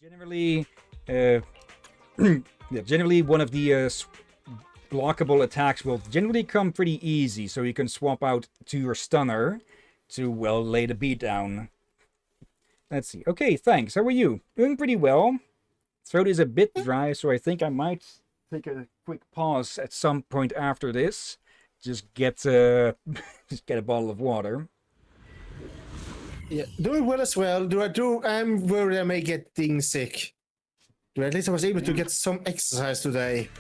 Generally, uh, yeah, generally one of the blockable attacks will generally come pretty easy, so you can swap out to your stunner to, well, lay the beat down. Let's see. Okay, thanks. How are you? Doing pretty well. Throat is a bit dry, so I think I might take a quick pause at some point after this. Just get just get a bottle of water. Yeah, doing well as well. I'm worried I may get getting sick. But at least I was able to get some exercise today.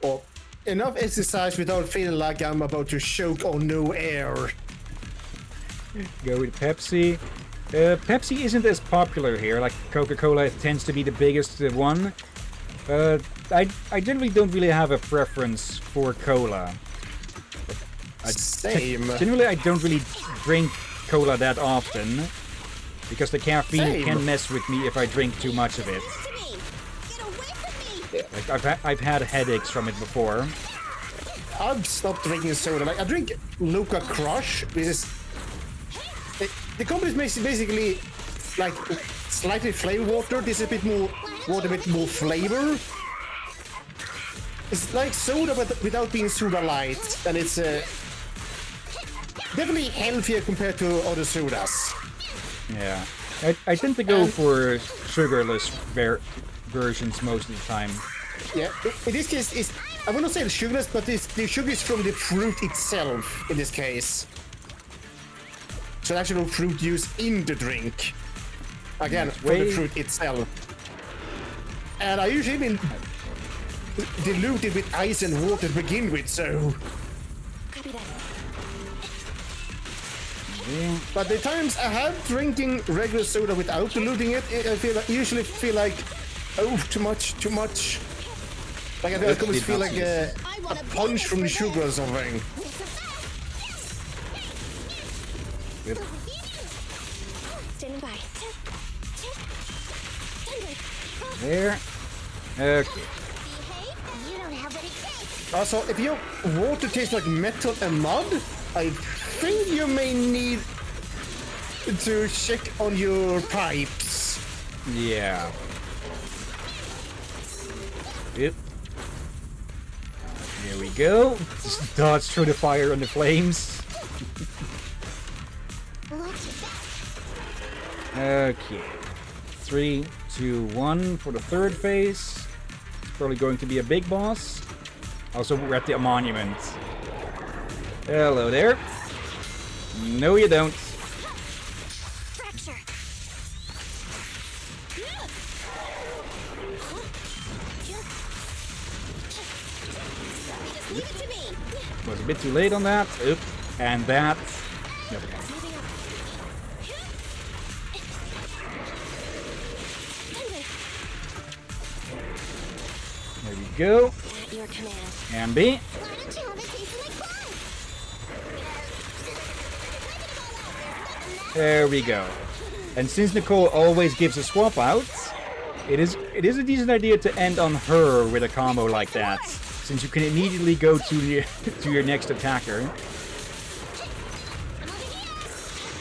Or enough exercise without feeling like I'm about to choke on no air. Go with Pepsi. Pepsi isn't as popular here, like Coca-Cola tends to be the biggest one. I generally don't really have a preference for cola. Same. Generally, I don't really drink cola that often, because the caffeine can mess with me if I drink too much of it. Like I've had headaches from it before. I've stopped drinking soda. Like I drink Loca Crush, which is the company is basically like slightly flavored water. This is a bit more water, a bit more flavor. It's like soda, but without being soda light, and it's definitely healthier compared to other sodas. Yeah, I tend to go for sugarless versions most of the time. Yeah, in this case, I will not say sugarless, but the sugar is from the fruit itself. In this case, so actual fruit used in the drink. Again, from the fruit itself. And I usually even dilute it with ice and water to begin with, so. Yeah. But the times I have drinking regular soda without diluting it, I usually feel like, oh, too much. Like I always feel like a punch from the sugar or something. Yep. There. Okay. Also, if your water tastes like metal and mud, I think you may need to check on your pipes. Yeah. Yep. Here we go. Just dodge through the fire and the flames. Okay. 3, 2, 1 for the third phase. It's probably going to be a big boss. Also, we're at the monument. Hello there. No, you don't. Was a bit too late on that. Oop. And that. Never mind. There we go. And B. There we go. And since Nicole always gives a swap out, it is a decent idea to end on her with a combo like that, since you can immediately go to your next attacker.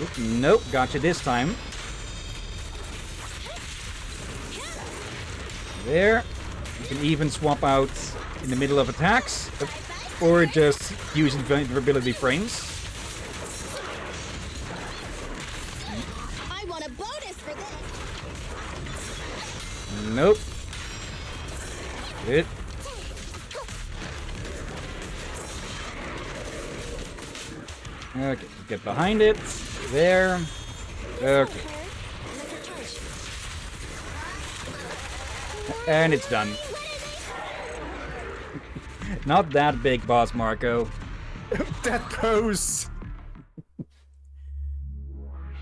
Oop, nope, gotcha this time. There. You can even swap out in the middle of attacks, or just use invulnerability frames. I want a bonus for this. Nope. Good. Okay, get behind it. There. Okay. And it's done. Not that big, boss Marco. That pose.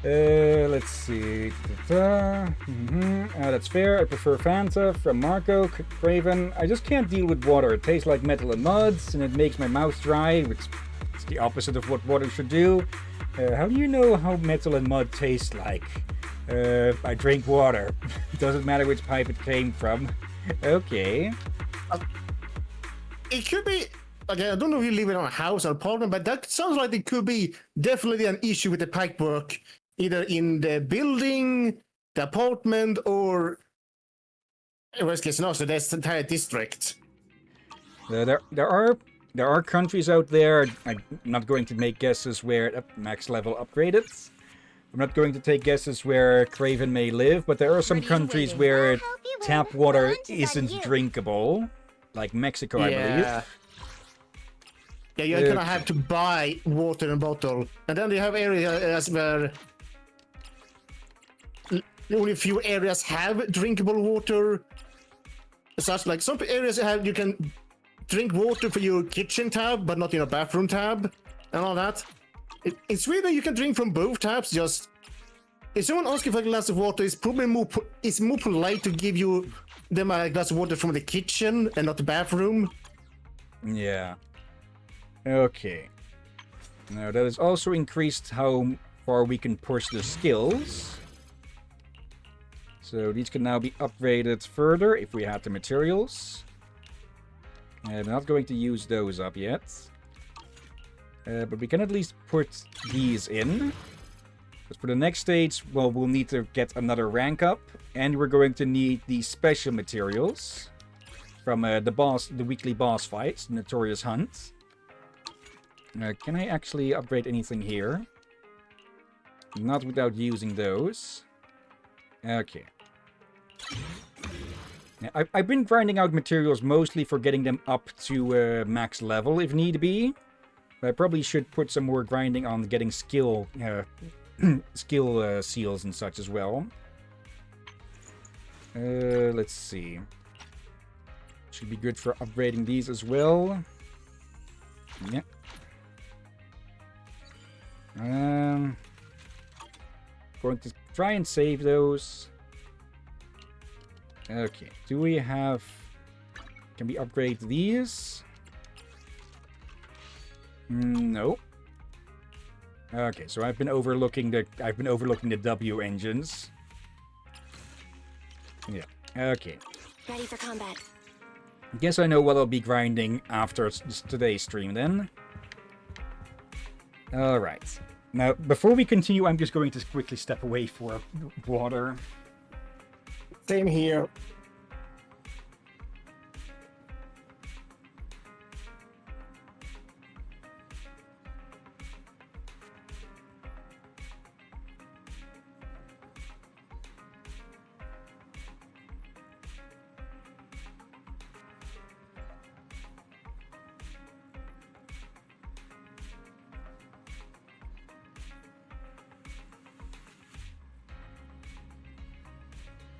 Let's see. That's fair. I prefer Fanta from Marco. Craven. I just can't deal with water. It tastes like metal and muds, and it makes my mouth dry, which is the opposite of what water should do. How do you know how metal and mud taste like? I drink water. Doesn't matter which pipe it came from. Okay. It could be. Again, I don't know if you live in a house or apartment, but that sounds like it could be definitely an issue with the pipework either in the building, the apartment, or in worst case scenario, there's entire district. There are countries out there. I'm not going to make guesses where max level upgraded. I'm not going to take guesses where Craven may live, but there are some countries where tap water isn't drinkable, like Mexico, I believe. Yeah, you're gonna have to buy water in a bottle, and then you have areas where only a few areas have drinkable water. Such like some areas you can drink water for your kitchen tab, but not in a bathroom tab, and all that. In Sweden, you can drink from both tabs. Just if someone asks you for a glass of water, it's probably more polite to give them a glass of water from the kitchen and not the bathroom. Yeah. Okay. Now that has also increased how far we can push the skills. So these can now be upgraded further if we had the materials. I'm not going to use those up yet. But we can at least put these in. But for the next stage, well, we'll need to get another rank up. And we're going to need these special materials from the weekly boss fights, Notorious Hunt. Can I actually upgrade anything here? Not without using those. Okay. Now, I've been grinding out materials mostly for getting them up to max level if need be. But I probably should put some more grinding on getting skill seals and such as well. Let's see. Should be good for upgrading these as well. Yeah. Going to try and save those. Okay, do we have... Can we upgrade these? No. Okay, so I've been overlooking the W engines. Yeah. Okay. Ready for combat. Guess I know what I'll be grinding after today's stream then. Alright. Now, before we continue, I'm just going to quickly step away for water. Same here.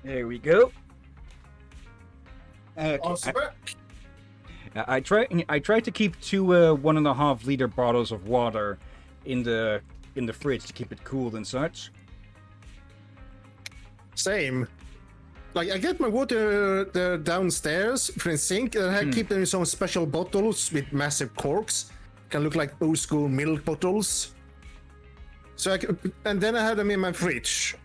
There we go. Okay. Awesome. I try to keep two 1.5 liter bottles of water in the fridge to keep it cooled and such. Same. Like I get my water downstairs from the sink, and I keep them in some special bottles with massive corks. Can look like old school milk bottles. So and then I have them in my fridge.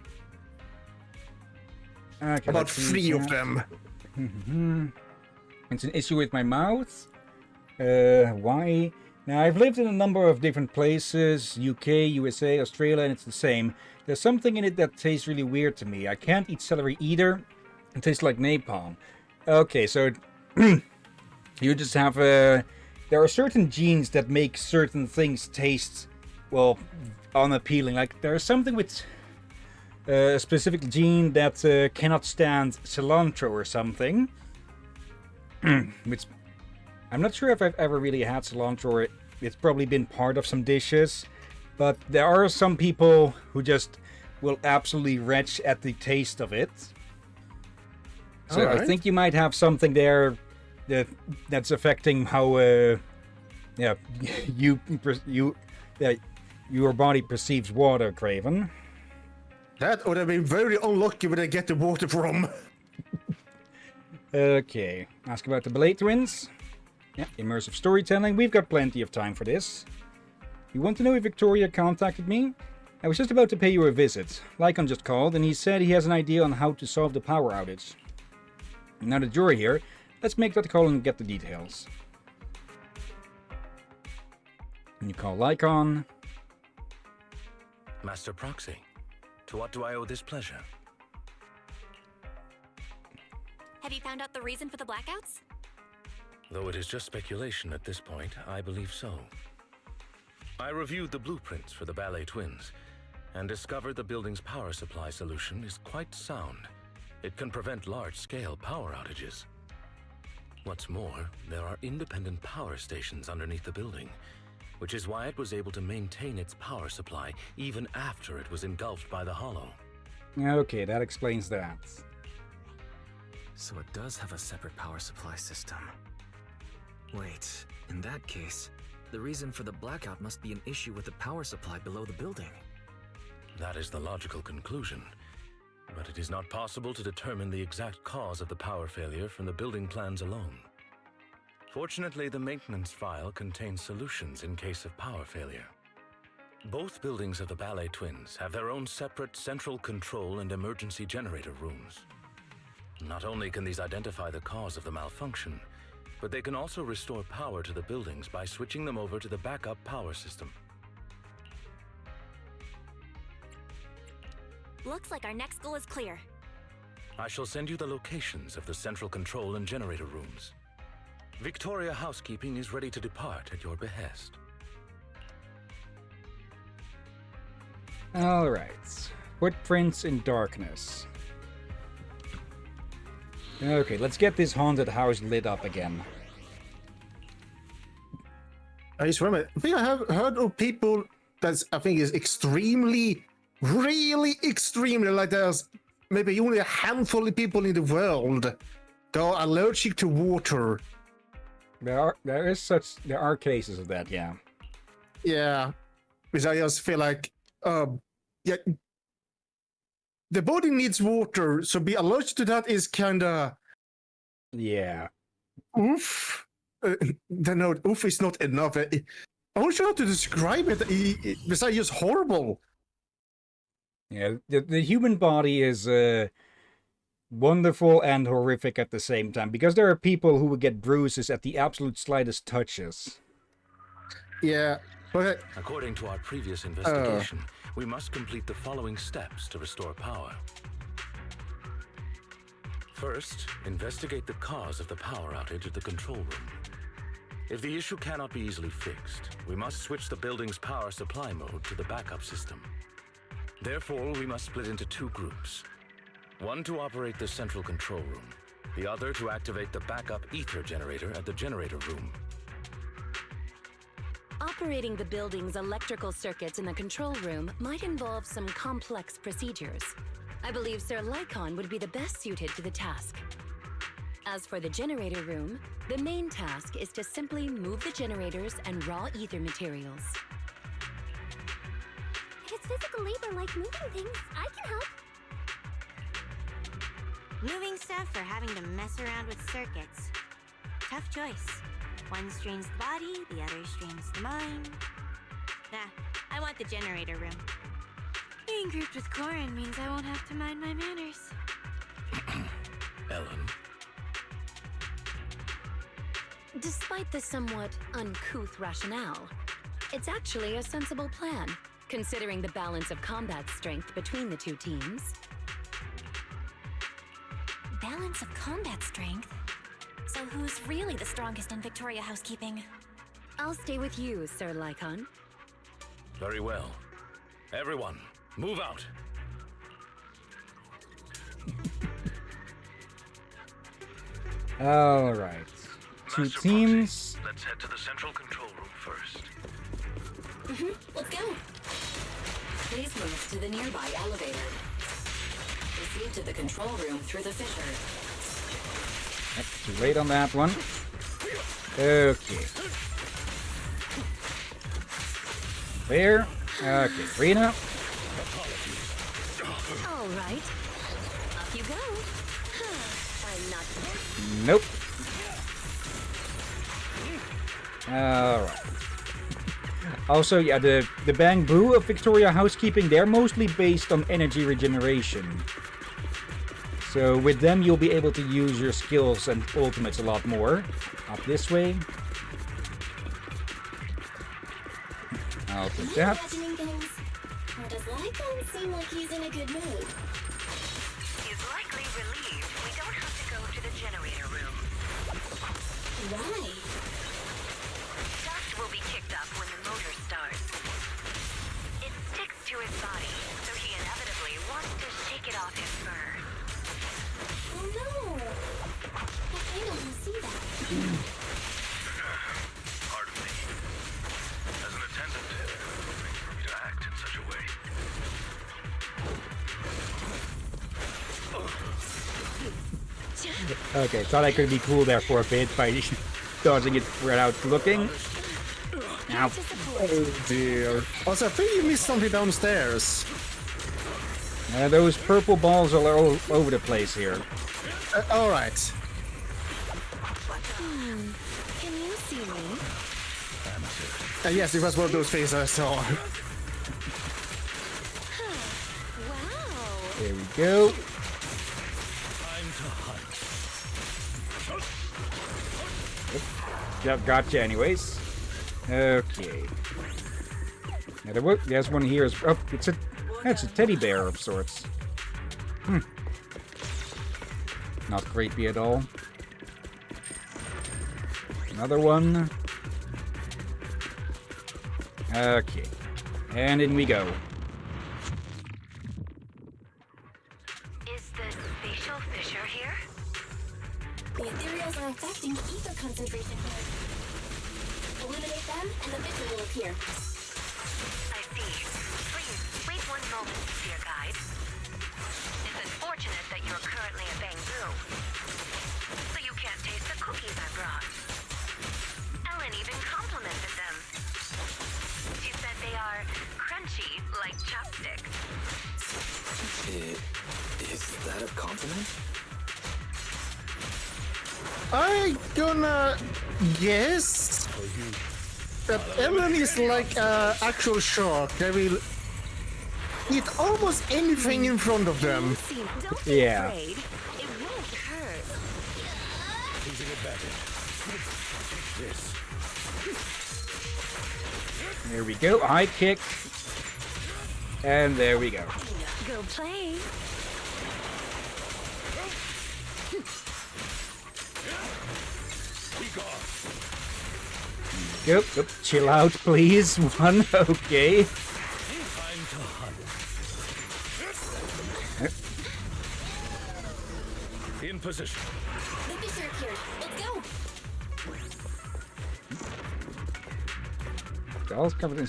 Okay, About 3 of them. It's an issue with my mouth. Why? Now, I've lived in a number of different places, UK, USA, Australia, and it's the same. There's something in it that tastes really weird to me. I can't eat celery either. It tastes like napalm. Okay, so you just have... there are certain genes that make certain things taste, well, unappealing. Like, there's something with... a specific gene that cannot stand cilantro or something. Which I'm not sure if I've ever really had cilantro. It's probably been part of some dishes. But there are some people who just will absolutely retch at the taste of it. So Alright. I think you might have something there that's affecting how your body perceives water, Craven. That would have been very unlucky when I get the water from. Okay, ask about the Blade Twins. Yeah, immersive storytelling. We've got plenty of time for this. You want to know if Victoria contacted me? I was just about to pay you a visit. Lycon just called, and he said he has an idea on how to solve the power outage. Now that you're here, let's make that call and get the details. And you call Lycon. Master Proxy, To what do I owe this pleasure? Have you found out the reason for the blackouts? Though it is just speculation at this point, I believe so. I reviewed the blueprints for the ballet twins and discovered the building's power supply solution is quite sound. It can prevent large-scale power outages. What's more, there are independent power stations underneath the building, which is why it was able to maintain its power supply even after it was engulfed by the hollow. Okay, that explains that. So it does have a separate power supply system. Wait, in that case, the reason for the blackout must be an issue with the power supply below the building. That is the logical conclusion, but it is not possible to determine the exact cause of the power failure from the building plans alone. Fortunately, the maintenance file contains solutions in case of power failure. Both buildings of the ballet twins have their own separate central control and emergency generator rooms. Not only can these identify the cause of the malfunction, but they can also restore power to the buildings by switching them over to the backup power system. Looks like our next goal is clear. I shall send you the locations of the central control and generator rooms. Victoria Housekeeping is ready to depart at your behest. Alright. Footprints in darkness. Okay, let's get this haunted house lit up again. I just remember, I think I have heard of people that's, I think, is extremely, really extremely, like there's maybe only a handful of people in the world that are allergic to water. There are cases of that, yeah. Yeah, because I just feel like, yeah, the body needs water, so be allergic to that is kind of, Yeah. oof. No, oof is not enough. I'm not sure how to describe it. Besides just horrible. Yeah, the human body is wonderful and horrific at the same time, because there are people who would get bruises at the absolute slightest touches. Yeah, but According to our previous investigation, we must complete the following steps to restore power. First, investigate the cause of the power outage at the control room. If the issue cannot be easily fixed, we must switch the building's power supply mode to the backup system. Therefore, we must split into two groups. One to operate the central control room, the other to activate the backup ether generator at the generator room. Operating the building's electrical circuits in the control room might involve some complex procedures. I believe Sir Lycon would be the best suited to the task. As for the generator room, the main task is to simply move the generators and raw ether materials. If it's physical labor like moving things, I can help. Moving stuff or having to mess around with circuits. Tough choice. One strains the body, the other strains the mind. Nah, I want the generator room. Being grouped with Corin means I won't have to mind my manners. Ellen, Despite the somewhat uncouth rationale, it's actually a sensible plan, considering the balance of combat strength between the two teams. Balance of combat strength? So who's really the strongest in Victoria Housekeeping? I'll stay with you, Sir Lycon. very well. Everyone, move out. Alright. Two Master teams. Proxy, let's head to the central control room first. Let's go. Please move to the nearby elevator. Proceed to the control room through the fissure. Too late on that one. Okay. There. Okay, Rena. All right. Up you go. I'm not kidding. Nope. Alright. Also, yeah, the Bang Boo of Victoria Housekeeping, they're mostly based on energy regeneration. So with them, you'll be able to use your skills and ultimates a lot more. Up this way. I'll take that. Imagining things? Or does Lycon seems like he's in a good mood. He's likely relieved we don't have to go to the generator room. Right. Dust will be kicked up when the motor starts. It sticks to his body, so he inevitably wants to shake it off his fur. Oh no! I kind of want to see that. Pardon me. As an attendant, for me to act in such a way. Okay, thought I could be cool there for a bit by dodging it without looking. Ow. Oh dear. Also, I think you missed something downstairs. Those purple balls are all over the place here. Alright. Can you see me? Yes, it was one of those things I saw. Wow. There we go. Time to hunt. Yep, gotcha anyways. Okay. Now there's one here. Oh, it's a teddy bear of sorts. Not creepy at all. Another one. Okay. And in we go. Is the spatial fissure here? The ethereals are affecting ether concentration here. Eliminate them, and the fissure will appear. I see. Please, wait one moment, dear guide. It's unfortunate that you're currently a Bangu, so you can't taste the cookies I brought. Ellen even complimented them. She said they are crunchy like chopsticks. Is that a compliment? I gonna guess that Ellen is like an actual shark. They will eat almost anything in front of them. See, don't be Yeah. afraid. It won't hurt. Losing advantage. This. There we go. High kick. And there we go. Go play. Go. Oh, chill out, please. One. Okay. Time to hunt. In position. The fissure appeared. Let's go! Dolls covered in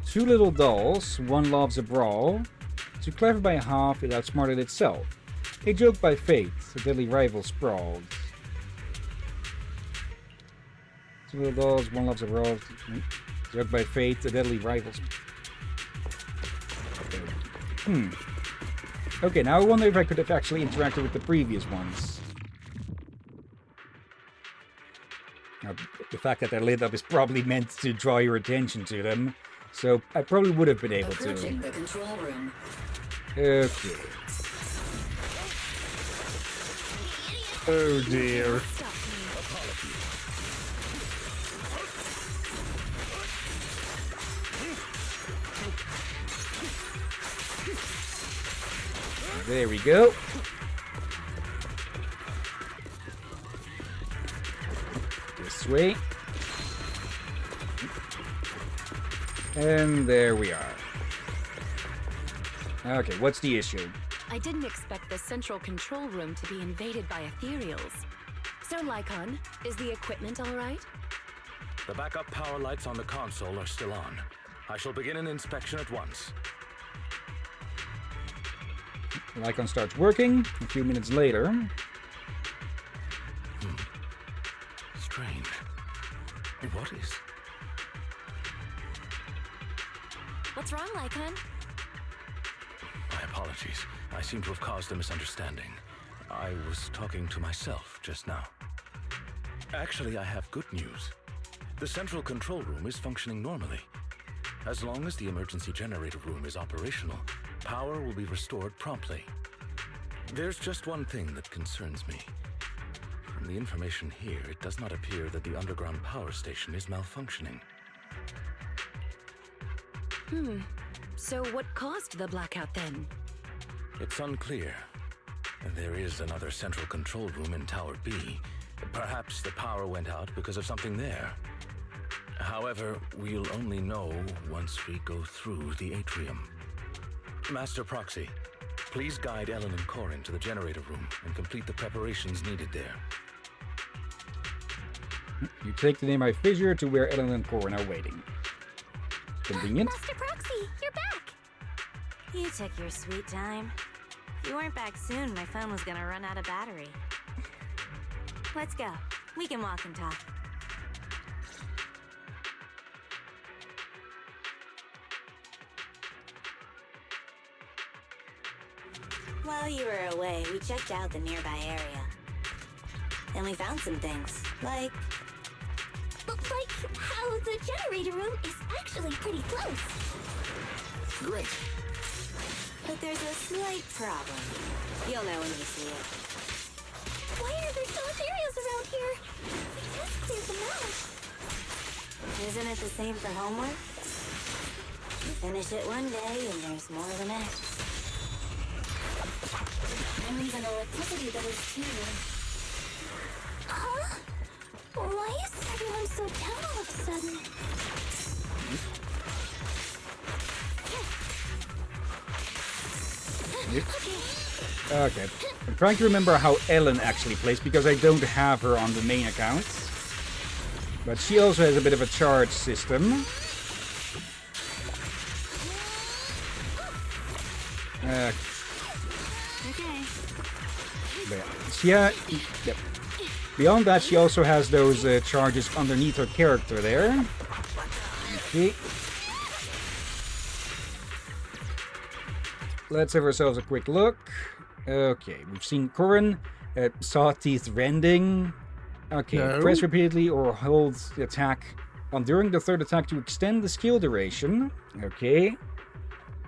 two little dolls. One loves a brawl. Too clever by half, it outsmarted itself. A joke by fate. A deadly rival sprawled. Two little dolls. One loves a brawl. Joke by fate. A deadly rival. Okay. Okay, now I wonder if I could have actually interacted with the previous ones. Now, the fact that they're lit up is probably meant to draw your attention to them, so I probably would have been able to. Approaching the control room. Okay. Oh dear. Stop me. There we go. This way. And there we are. Okay, what's the issue? I didn't expect the central control room to be invaded by ethereals. Sir Lycon, is the equipment all right? The backup power lights on the console are still on. I shall begin an inspection at once. Lycon starts working. A few minutes later. Strange. What is? What's wrong, Lycon? My apologies. I seem to have caused a misunderstanding. I was talking to myself just now. Actually, I have good news. The central control room is functioning normally. As long as the emergency generator room is operational, power will be restored promptly. There's just one thing that concerns me. From the information here, it does not appear that the underground power station is malfunctioning. So what caused the blackout then? It's unclear. There is another central control room in Tower B. Perhaps the power went out because of something there. However, we'll only know once we go through the atrium. Master Proxy, please guide Ellen and Corin to the generator room and complete the preparations needed there. You take the nearby fissure to where Ellen and Corin are waiting. Convenient. Master Proxy, you're back! You took your sweet time. If you weren't back soon, my phone was gonna run out of battery. Let's go. We can walk and talk. While you were away, we checked out the nearby area. And we found some things, like How the generator room is actually pretty close. Great. But there's a slight problem. You'll know when you see it. Why are there so much areas around here? We just cleared them out. Isn't it the same for homework? You finish it one day and there's more the next. There is an electricity that is too. Huh? Why is everyone so down all of a sudden? Okay. I'm trying to remember how Ellen actually plays because I don't have her on the main account. But she also has a bit of a charge system. Okay. But yeah, yep. Beyond that, she also has those charges underneath her character there. Okay. Let's have ourselves a quick look. Okay, we've seen Corin, saw teeth rending. Okay, No. press repeatedly or hold the attack on during the third attack to extend the skill duration. Okay.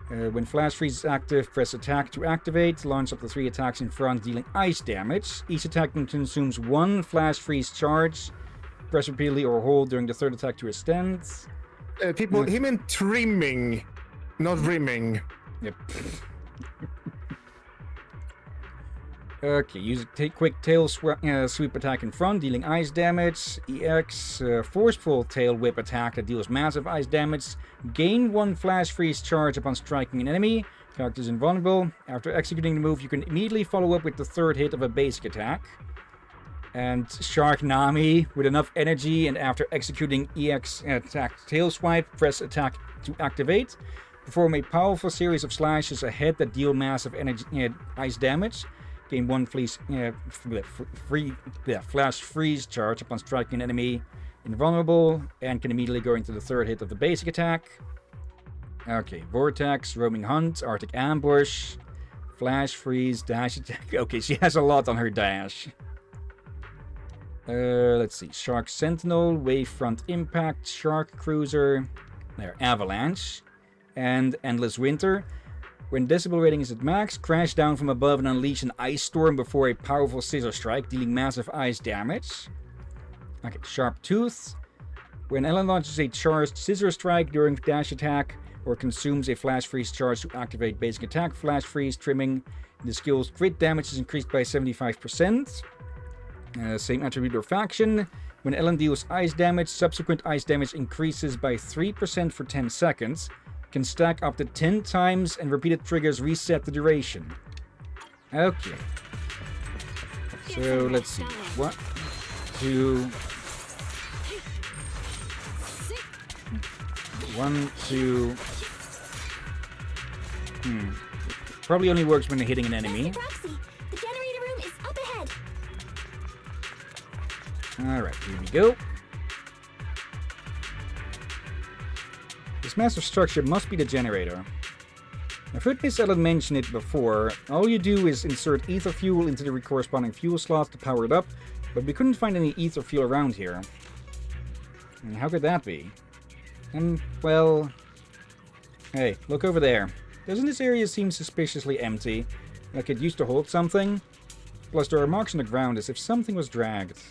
When Flash Freeze is active, press attack to activate. Launch up to 3 attacks in front, dealing ice damage. Each attack consumes 1 Flash Freeze charge. Press repeatedly or hold during the third attack to extend. People, he meant trimming, not rimming. Yep. Okay, use a quick tail sweep attack in front, dealing ice damage. EX, forceful tail whip attack that deals massive ice damage. Gain 1 Flash Freeze charge upon striking an enemy. Character is invulnerable. After executing the move, you can immediately follow up with the third hit of a basic attack. And Shark Nami, with enough energy and after executing EX attack tail swipe, press attack to activate. Perform a powerful series of slashes ahead that deal massive energy ice damage. Gain 1 Flash Freeze charge upon striking an enemy. Invulnerable, and can immediately go into the third hit of the basic attack. Okay, Vortex, Roaming Hunt, Arctic Ambush, Flash Freeze, Dash Attack. Okay, she has a lot on her dash. Let's see. Shark Sentinel, Wavefront Impact, Shark Cruiser, there, Avalanche, and Endless Winter. When decibel rating is at max, crash down from above and unleash an ice storm before a powerful scissor strike, dealing massive ice damage. Okay, Sharp Tooth. When Ellen launches a charged scissor strike during dash attack or consumes a Flash Freeze charge to activate basic attack, Flash Freeze trimming. The skill's crit damage is increased by 75%. Same attribute or faction. When Ellen deals ice damage, subsequent ice damage increases by 3% for 10 seconds. Can stack up to 10 times and repeated triggers reset the duration. Okay. So let's see. 1, 2. 1, 2. Probably only works when they're hitting an enemy. Master Proxy, the generator room is up ahead. Alright, here we go. This massive structure must be the generator. I've heard Miss Ellen mention it before. All you do is insert ether fuel into the corresponding fuel slot to power it up, but we couldn't find any ether fuel around here. And how could that be? Well... Hey, look over there. Doesn't this area seem suspiciously empty? Like it used to hold something? Plus there are marks on the ground as if something was dragged.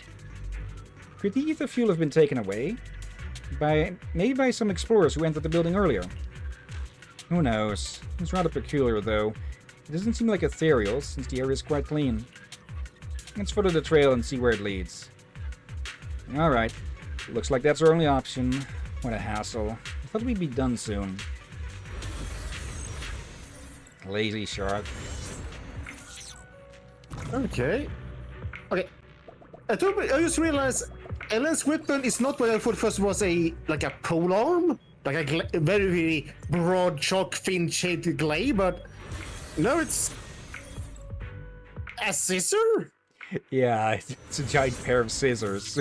Could the ether fuel have been taken away? Maybe by some explorers who entered the building earlier. Who knows? It's rather peculiar, though. It doesn't seem like ethereal, since the area is quite clean. Let's follow the trail and see where it leads. Alright. Looks like that's our only option. What a hassle. I thought we'd be done soon. Lazy shark. Okay. Okay. I just realized Ellen's weapon is not what I thought first was a pole arm, like a very, very broad, shark fin shaped glaive, but no, it's a scissor. Yeah, it's a giant pair of scissors.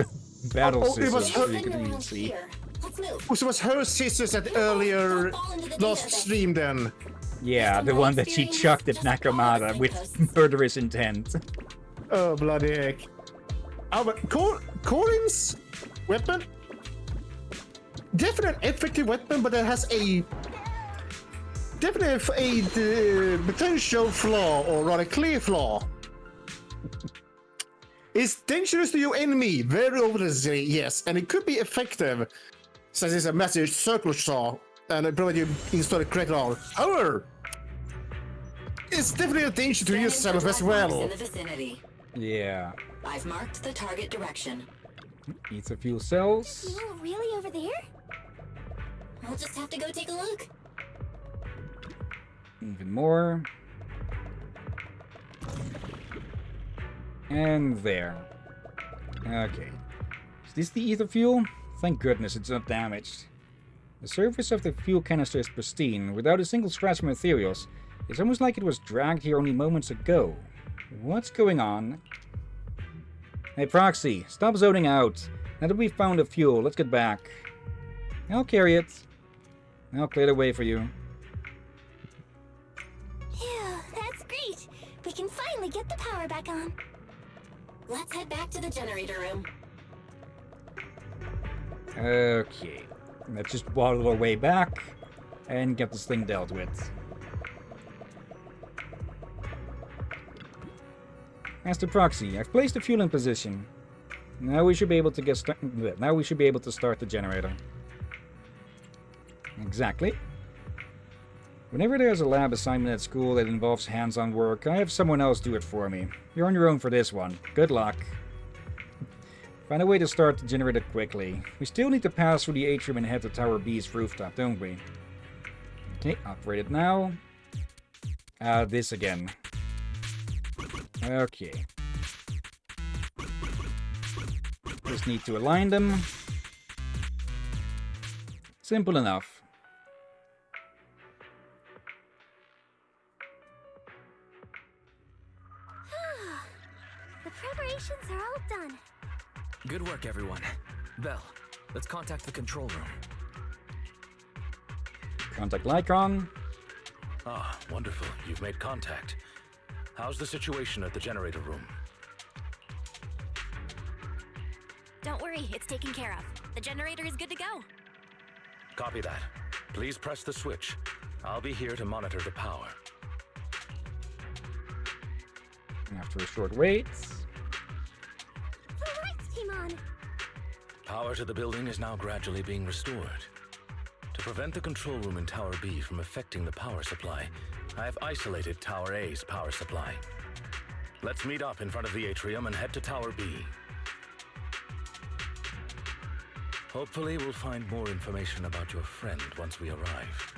Battle it was scissors, her- so you can even see. Let's move. Oh, so it was her scissors at earlier last stream then. Yeah, the one that she chucked at Nakamata with murderous intent. Oh, bloody heck. Oh, but Corin's weapon? Definitely an effective weapon, but it has a potential flaw, or rather clear flaw. It's dangerous to your enemy, very obviously, yes, and it could be effective, since it's a massive circle saw, and it provided you install it correctly. However, it's definitely a danger to yourself as well. In the vicinity. Yeah. I've marked the target direction. Ether fuel cells. Oh, really over there? I'll just have to go take a look. Even more. And there. Okay. Is this the ether fuel? Thank goodness it's not damaged. The surface of the fuel canister is pristine, without a single scratch from ethereals. It's almost like it was dragged here only moments ago. What's going on? Hey Proxy, stop zoning out. Now that we've found the fuel, let's get back. I'll carry it. I'll clear the way for you. Phew, that's great. We can finally get the power back on. Let's head back to the generator room. Okay. Let's just waddle our way back and get this thing dealt with. Master Proxy, I've placed the fuel in position. Now we should be able to start the generator. Exactly. Whenever there's a lab assignment at school that involves hands-on work, I have someone else do it for me. You're on your own for this one. Good luck. Find a way to start the generator quickly. We still need to pass through the atrium and head to Tower B's rooftop, don't we? Okay, operate it now. This again. Okay. Just need to align them. Simple enough. The preparations are all done. Good work, everyone. Belle, let's contact the control room. Contact Lycon. Ah, wonderful. You've made contact. How's the situation at the generator room? Don't worry, it's taken care of. The generator is good to go. Copy that. Please press the switch. I'll be here to monitor the power. After a short wait. Correct, Timon. Power to the building is now gradually being restored. To prevent the control room in Tower B from affecting the power supply, I have isolated Tower A's power supply. Let's meet up in front of the atrium and head to Tower B. Hopefully, we'll find more information about your friend once we arrive.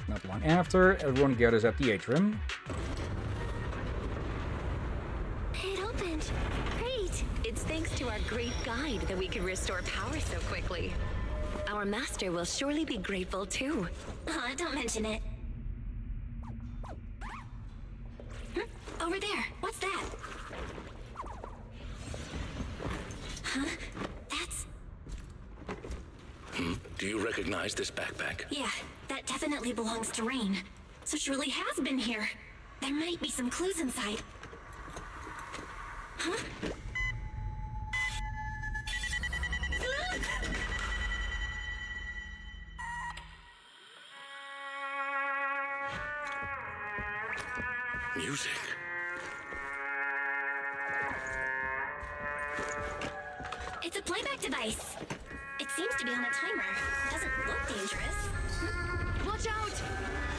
Not long after, everyone gathers at the atrium. It opened. Great. It's thanks to our great guide that we could restore power so quickly. Our master will surely be grateful too. Don't mention it. Over there. What's that? Huh? That's... Do you recognize this backpack? Yeah, that definitely belongs to Rain. So she really has been here. There might be some clues inside. Huh? Music. It's a playback device. It seems to be on a timer. Doesn't look dangerous. Watch out!